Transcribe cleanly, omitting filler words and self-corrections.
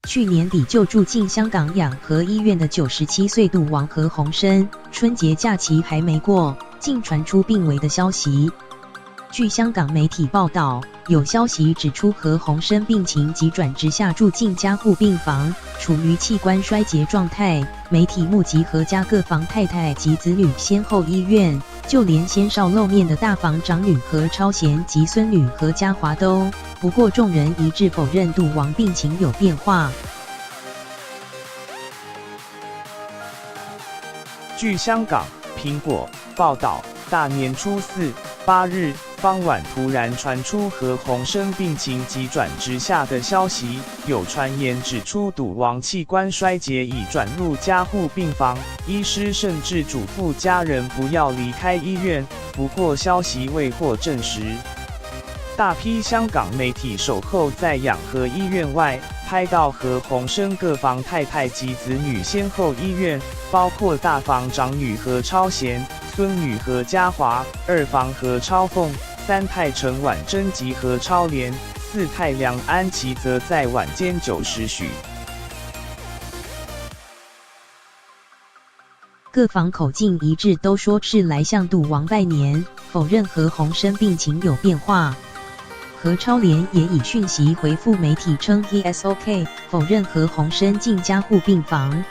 去年底就住进香港养和医院的97岁赌王何鸿燊，春节假期还没过，竟传出病危的消息。据香港媒体报道，有消息指出何鸿燊病情急转直下，住进加护病房，处于器官衰竭状态。媒体目击何家各房太太及子女先后医院，就连鲜少露面的大房长女何超贤及孙女何家华都。不过众人一致否认赌王病情有变化。据香港苹果报道，大年初4、8日傍晚突然传出何鸿燊病情急转直下的消息，有传言指出赌王器官衰竭已转入加护病房，医师甚至嘱咐家人不要离开医院，不过消息未获证实。大批香港媒体守候在养和医院外，拍到何鸿燊各房太太及子女先后医院，包括大房长女何超贤、孙女何家华、二房何超凤、三太陈婉珍及何超莲，四太梁安琪则在晚间9时许。各房口径一致，都说是来向赌王拜年，否认何鸿燊病情有变化。何超莲也以讯息回复媒体称 He is OK， 否认何鸿燊进加护病房。